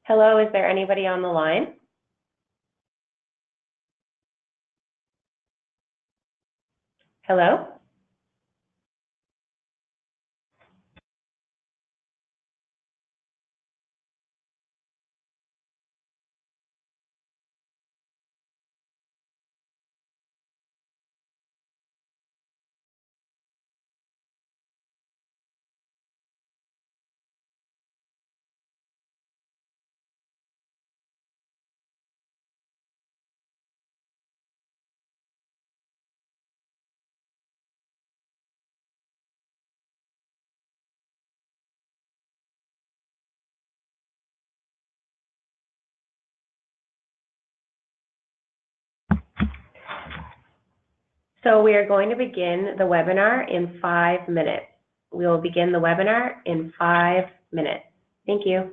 Hello, is there anybody on the line? Hello? So we are going to begin the webinar in 5 minutes. We will begin the webinar in 5 minutes. Thank you.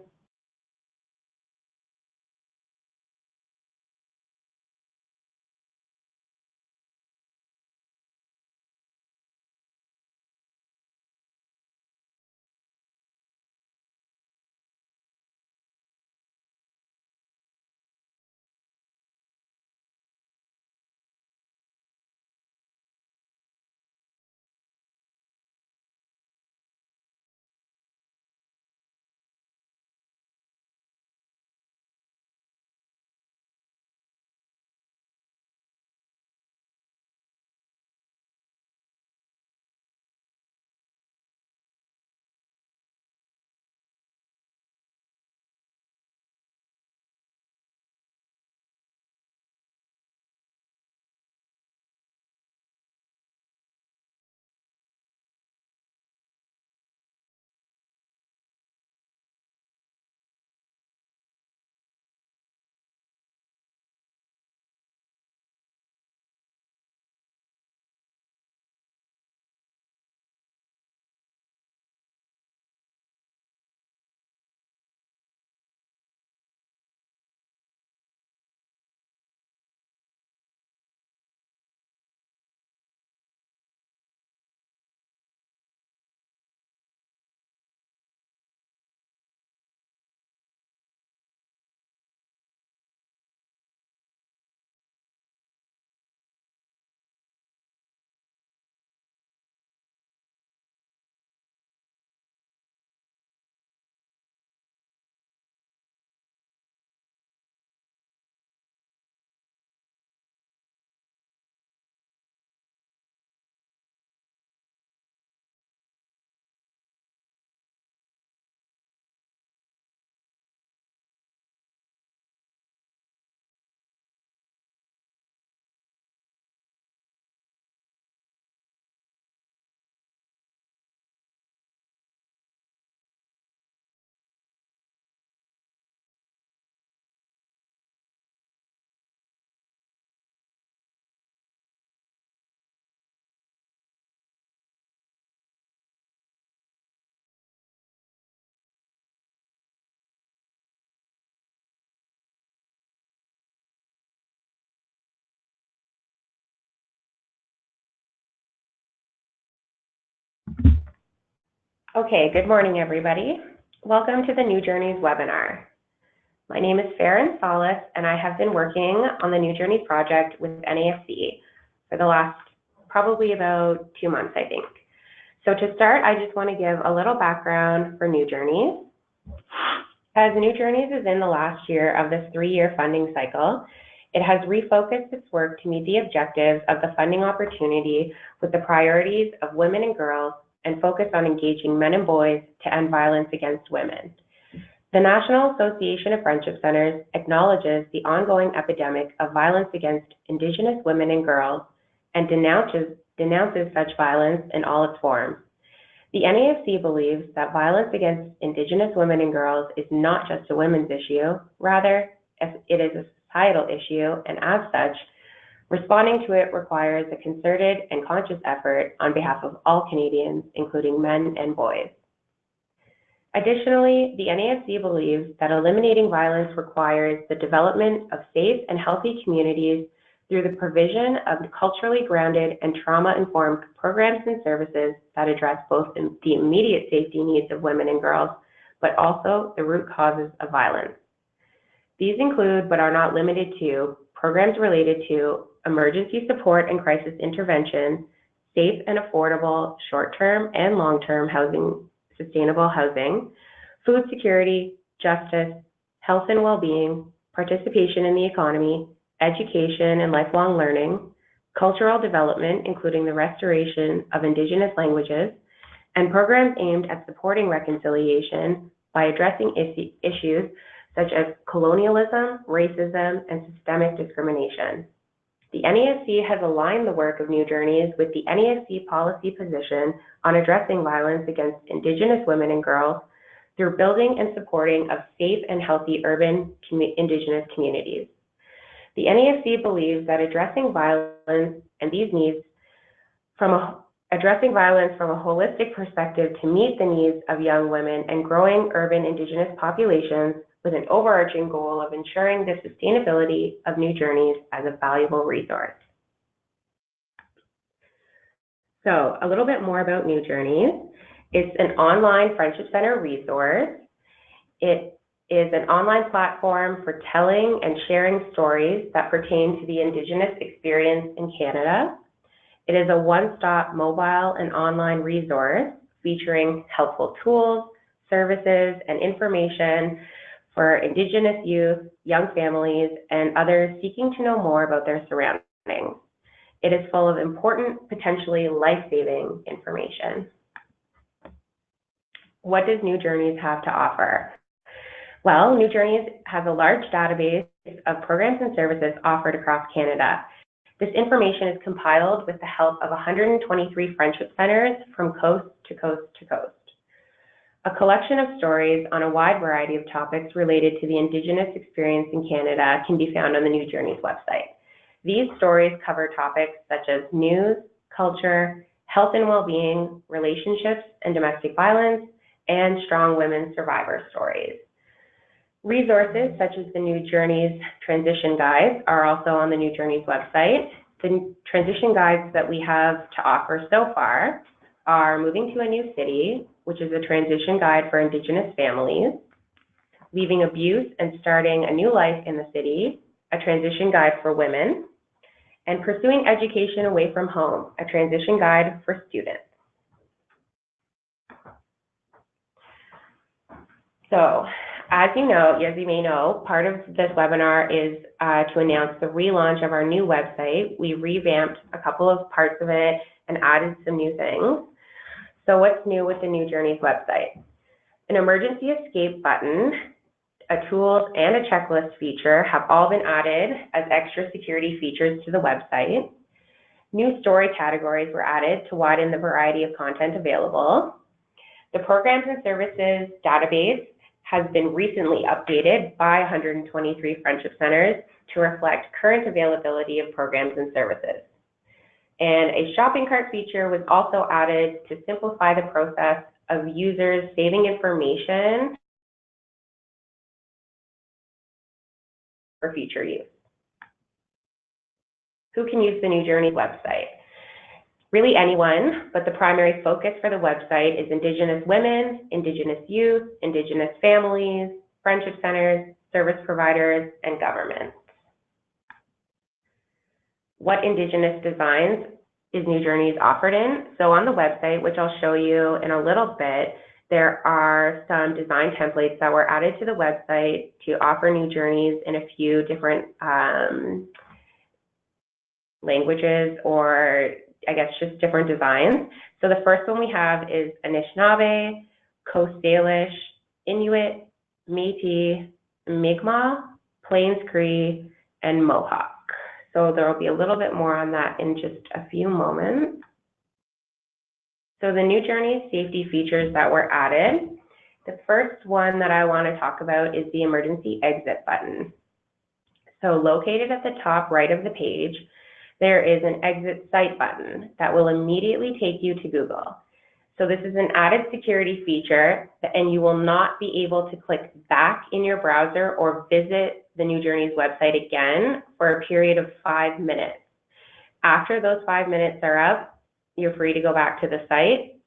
Okay, good morning, everybody. Welcome to the New Journeys webinar. My name is Farron Solis, and I have been working on the New Journeys project with NAFC for the last probably about 2 months, I think. So to start, I just want to give a little background for New Journeys. As New Journeys is in the last year of this 3-year funding cycle, it has refocused its work to meet the objectives of the funding opportunity with the priorities of women and girls and focus on engaging men and boys to end violence against women. The National Association of Friendship Centers acknowledges the ongoing epidemic of violence against Indigenous women and girls and denounces such violence in all its forms. The NAFC believes that violence against Indigenous women and girls is not just a women's issue, rather, it is a societal issue, and as such, responding to it requires a concerted and conscious effort on behalf of all Canadians, including men and boys. Additionally, the NAFC believes that eliminating violence requires the development of safe and healthy communities through the provision of culturally grounded and trauma-informed programs and services that address both the immediate safety needs of women and girls, but also the root causes of violence. These include, but are not limited to, programs related to emergency support and crisis intervention, safe and affordable short-term and long-term housing, sustainable housing, food security, justice, health and well-being, participation in the economy, education and lifelong learning, cultural development, including the restoration of Indigenous languages, and programs aimed at supporting reconciliation by addressing issues such as colonialism, racism, and systemic discrimination. The NAFC has aligned the work of New Journeys with the NAFC policy position on addressing violence against Indigenous women and girls through building and supporting of safe and healthy urban Indigenous communities. The NAFC believes that addressing violence and these needs addressing violence from a holistic perspective to meet the needs of young women and growing urban Indigenous populations with an overarching goal of ensuring the sustainability of New Journeys as a valuable resource. So a little bit more about New Journeys. It's an online Friendship Center resource. It is an online platform for telling and sharing stories that pertain to the Indigenous experience in Canada. It is a one-stop mobile and online resource featuring helpful tools, services, and information for Indigenous youth, young families, and others seeking to know more about their surroundings. It is full of important, potentially life-saving information. What does New Journeys have to offer? Well, New Journeys has a large database of programs and services offered across Canada. This information is compiled with the help of 123 friendship centers from coast to coast to coast. A collection of stories on a wide variety of topics related to the Indigenous experience in Canada can be found on the New Journeys website. These stories cover topics such as news, culture, health and well-being, relationships and domestic violence, and strong women survivor stories. Resources such as the New Journeys transition guides are also on the New Journeys website. The transition guides that we have to offer so far are Moving to a New City, which is a transition guide for Indigenous families, Leaving Abuse and Starting a New Life in the City, a transition guide for women, and Pursuing Education Away from Home, a transition guide for students. So, as you may know, part of this webinar is to announce the relaunch of our new website. We revamped a couple of parts of it and added some new things. So what's new with the New Journeys website? An emergency escape button, a tools, and a checklist feature have all been added as extra security features to the website. New story categories were added to widen the variety of content available. The programs and services database has been recently updated by 123 friendship centers to reflect current availability of programs and services. And a shopping cart feature was also added to simplify the process of users saving information for future use. Who can use the New Journeys website? Really anyone, but the primary focus for the website is Indigenous women, Indigenous youth, Indigenous families, friendship centers, service providers, and governments. What Indigenous designs is New Journeys offered in? So on the website, which I'll show you in a little bit, there are some design templates that were added to the website to offer New Journeys in a few different languages, or I guess just different designs. So the first one we have is Anishinaabe, Coast Salish, Inuit, Métis, Mi'kmaq, Plains Cree, and Mohawk. So there will be a little bit more on that in just a few moments. So the New Journeys safety features that were added, the first one that I want to talk about is the emergency exit button. So located at the top right of the page, there is an exit site button that will immediately take you to Google. So this is an added security feature, and you will not be able to click back in your browser or visit the New Journeys website again for a period of 5 minutes. After those 5 minutes are up, you're free to go back to the site,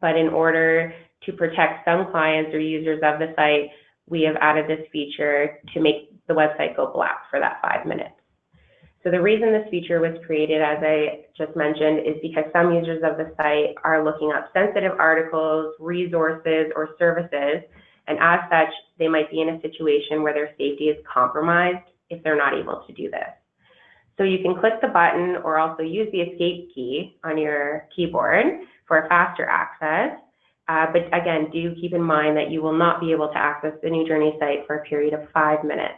but in order to protect some clients or users of the site, we have added this feature to make the website go black for that 5 minutes. So the reason this feature was created, as I just mentioned, is because some users of the site are looking up sensitive articles, resources, or services, and as such, they might be in a situation where their safety is compromised if they're not able to do this. So you can click the button or also use the escape key on your keyboard for faster access. But again, do keep in mind that you will not be able to access the New Journey site for a period of 5 minutes.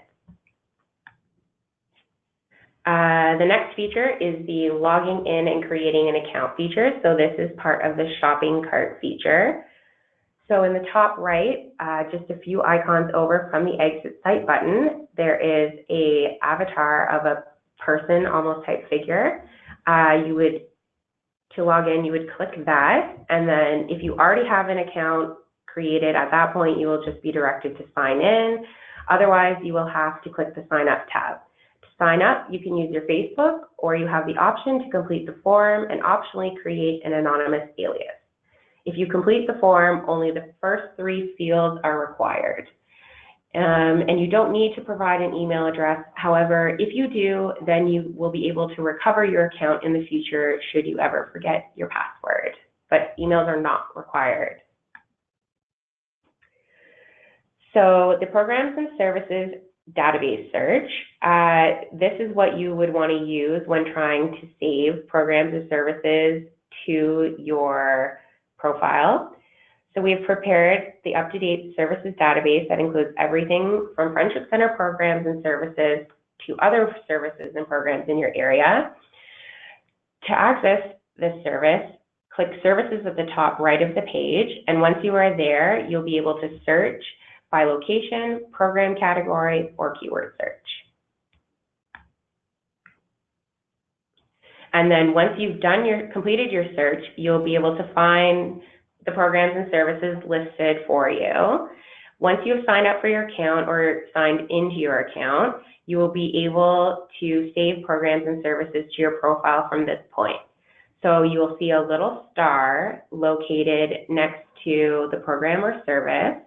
The next feature is the logging in and creating an account feature. So this is part of the shopping cart feature. So in the top right, just a few icons over from the exit site button, there is an avatar of a person, almost type figure. To log in, you would click that, and then if you already have an account created at that point, you will just be directed to sign in. Otherwise, you will have to click the sign up tab. To sign up, you can use your Facebook, or you have the option to complete the form and optionally create an anonymous alias. If you complete the form, only the first 3 fields are required. And you don't need to provide an email address. However, if you do, then you will be able to recover your account in the future should you ever forget your password. But emails are not required. So the programs and services database search, this is what you would want to use when trying to save programs and services to your profile. So we've prepared the up-to-date services database that includes everything from Friendship Center programs and services to other services and programs in your area. To access this service, click Services at the top right of the page, and once you are there, you'll be able to search by location, program category, or keyword search. And then once you've completed your search, you'll be able to find the programs and services listed for you. Once you have signed up for your account or signed into your account, you will be able to save programs and services to your profile from this point. So you will see a little star located next to the program or service.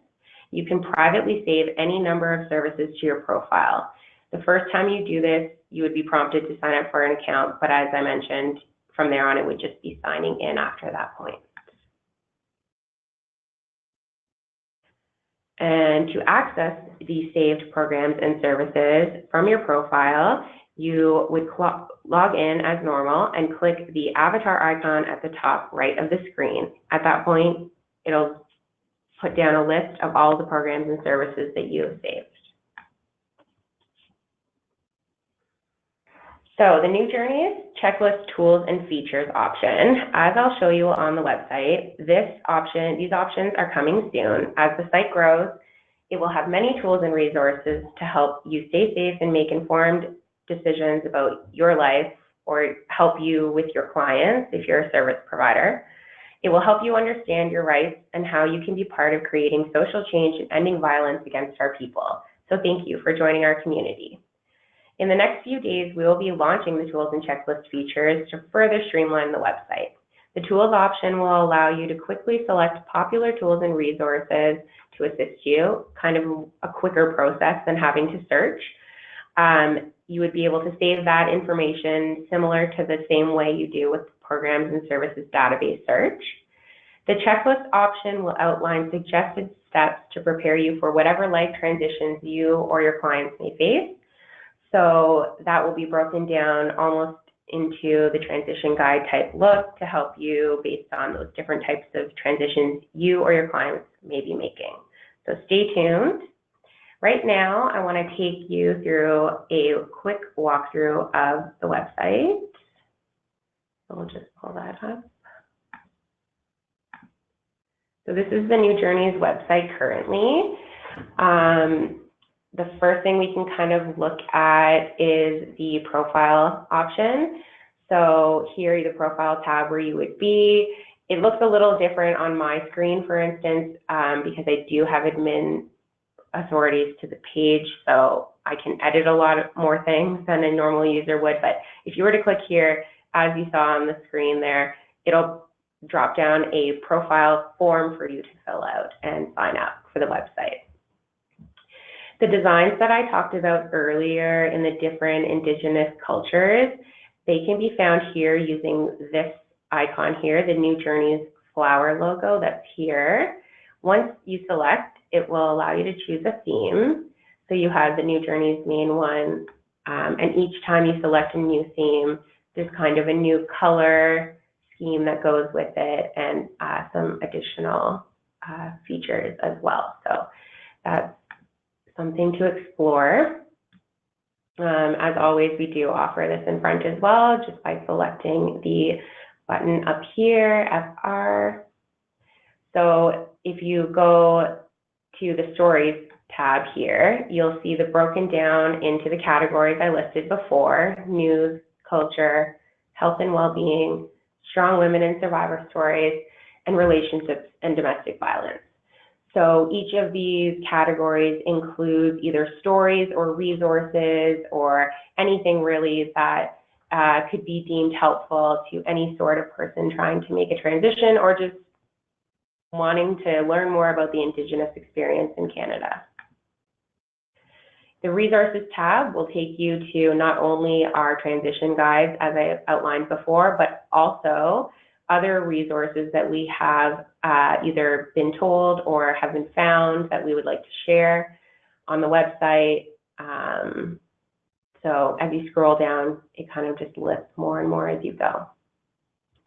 You can privately save any number of services to your profile. The first time you do this, you would be prompted to sign up for an account, but as I mentioned, from there on, it would just be signing in after that point. And to access the saved programs and services from your profile, you would log in as normal and click the avatar icon at the top right of the screen. At that point, it'll put down a list of all the programs and services that you have saved. So the New Journeys Checklist Tools and Features option, as I'll show you on the website, these options are coming soon. As the site grows, it will have many tools and resources to help you stay safe and make informed decisions about your life or help you with your clients if you're a service provider. It will help you understand your rights and how you can be part of creating social change and ending violence against our people. So thank you for joining our community. In the next few days, we will be launching the tools and checklist features to further streamline the website. The tools option will allow you to quickly select popular tools and resources to assist you, kind of a quicker process than having to search. You would be able to save that information similar to the same way you do with programs and services database search. The checklist option will outline suggested steps to prepare you for whatever life transitions you or your clients may face. So that will be broken down almost into the transition guide type look to help you based on those different types of transitions you or your clients may be making. So stay tuned. Right now, I want to take you through a quick walkthrough of the website. So we'll just pull that up. So this is the New Journeys website currently. The first thing we can kind of look at is the profile option. So here, the profile tab where you would be. It looks a little different on my screen, for instance, because I do have admin authorities to the page, so I can edit a lot more things than a normal user would. But if you were to click here, as you saw on the screen there, it'll drop down a profile form for you to fill out and sign up for the website. The designs that I talked about earlier in the different Indigenous cultures, they can be found here using this icon here, the New Journeys flower logo that's here. Once you select, it will allow you to choose a theme. So you have the New Journeys main one, and each time you select a new theme, there's kind of a new color scheme that goes with it, and some additional features as well. So that's something to explore. As always, we do offer this in front as well, just by selecting the button up here, FR. So if you go to the Stories tab here, you'll see the broken down into the categories I listed before: news, culture, health and well-being, strong women and survivor stories, and relationships and domestic violence. So each of these categories includes either stories or resources or anything really that could be deemed helpful to any sort of person trying to make a transition or just wanting to learn more about the Indigenous experience in Canada. The Resources tab will take you to not only our transition guides, as I outlined before, but also other resources that we have either been told or have been found that we would like to share on the website. So as you scroll down, it kind of just lists more and more as you go.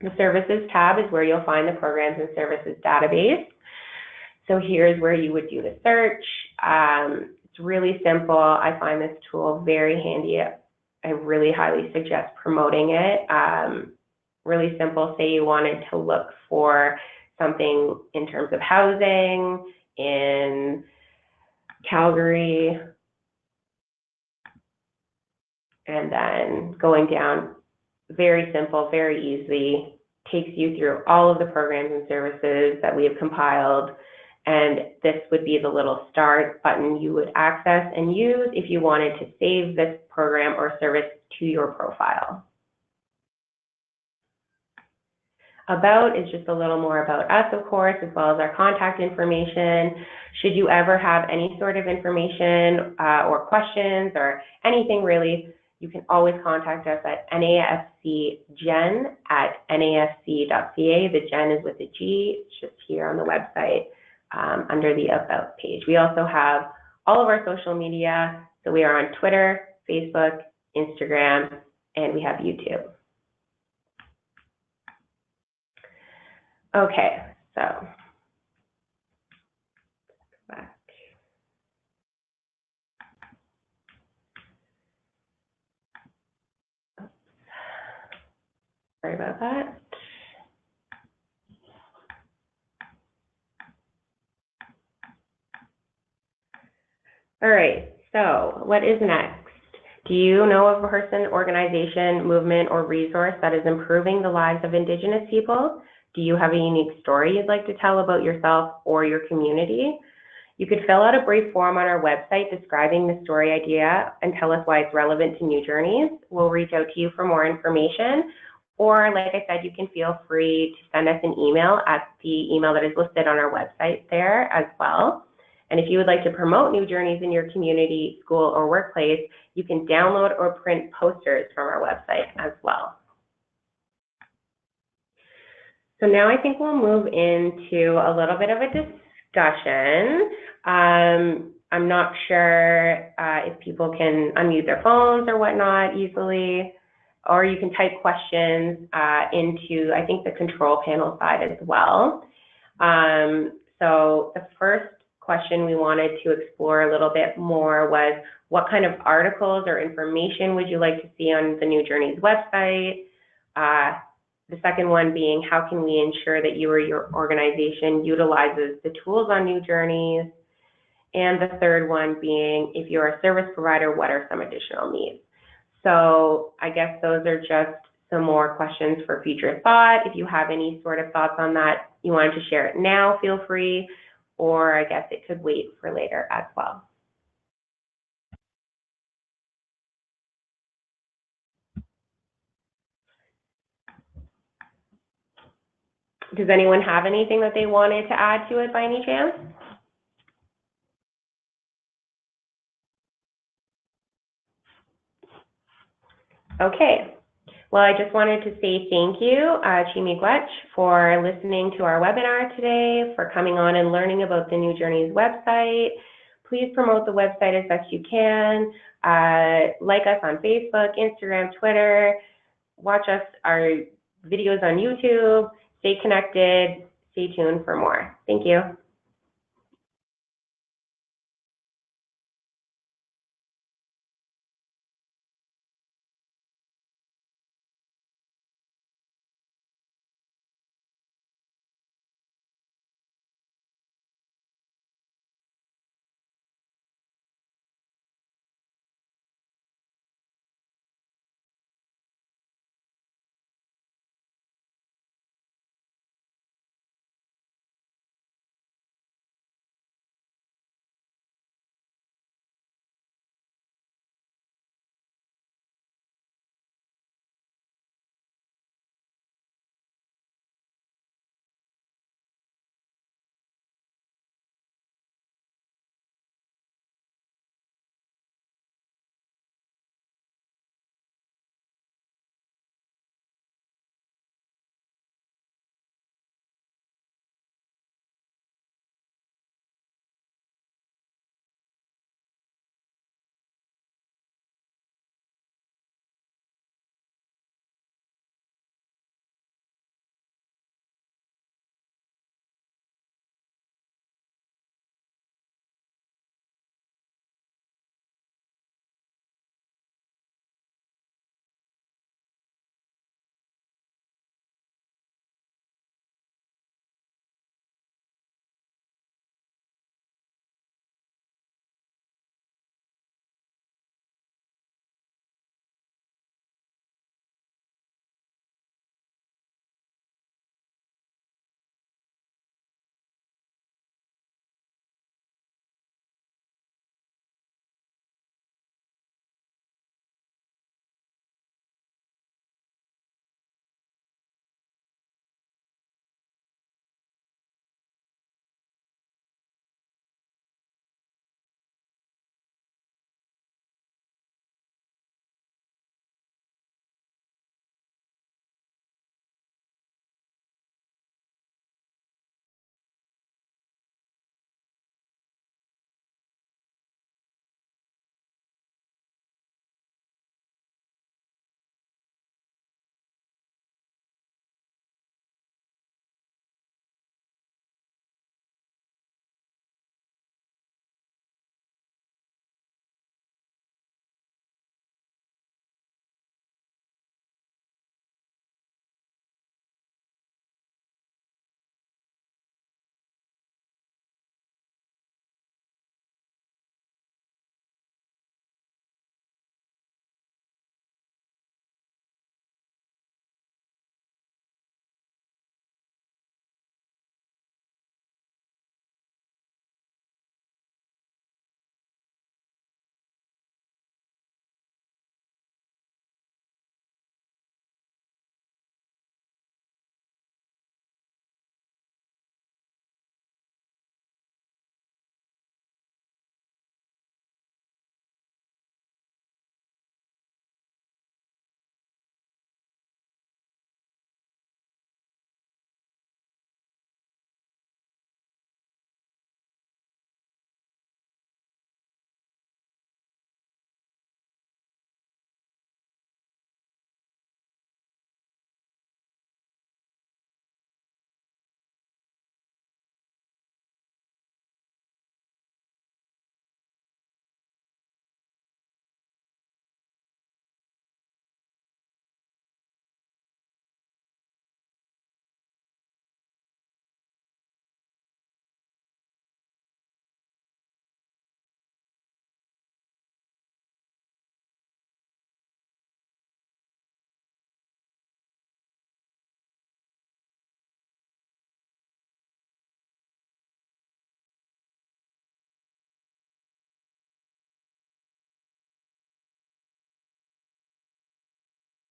The Services tab is where you'll find the Programs and Services database. So here's where you would do the search. It's really simple. I find this tool very handy. I really highly suggest promoting it. Really simple. Say you wanted to look for something in terms of housing in Calgary, and then going down, very simple, very easy, takes you through all of the programs and services that we have compiled. And this would be the little start button you would access and use if you wanted to save this program or service to your profile. About is just a little more about us, of course, as well as our contact information. Should you ever have any sort of information or questions or anything really, you can always contact us at nafcgen@nafc.ca. The Gen is with a G. It's just here on the website under the About page. We also have all of our social media. So we are on Twitter, Facebook, Instagram, and we have YouTube. Okay, so back. Oops. Sorry about that. All right, so what is next? Do you know of a person, organization, movement, or resource that is improving the lives of Indigenous people? Do you have a unique story you'd like to tell about yourself or your community? You could fill out a brief form on our website describing the story idea and tell us why it's relevant to New Journeys. We'll reach out to you for more information. Or, like I said, you can feel free to send us an email at the email that is listed on our website there as well. And if you would like to promote New Journeys in your community, school, or workplace, you can download or print posters from our website as well. So now I think we'll move into a little bit of a discussion. I'm not sure if people can unmute their phones or whatnot easily, or you can type questions into, I think, the control panel side as well. So the first question we wanted to explore a little bit more was, what kind of articles or information would you like to see on the New Journeys website? The second one being, how can we ensure that you or your organization utilizes the tools on New Journeys? And the third one being, if you're a service provider, what are some additional needs? So I guess those are just some more questions for future thought. If you have any sort of thoughts on that, you wanted to share it now, feel free, or I guess it could wait for later as well. Does anyone have anything that they wanted to add to it by any chance? Okay. Well, I just wanted to say thank you, Chimigwech, for listening to our webinar today, for coming on and learning about the New Journeys website. Please promote the website as best you can. Like us on Facebook, Instagram, Twitter. Watch our videos on YouTube. Stay connected. Stay tuned for more. Thank you.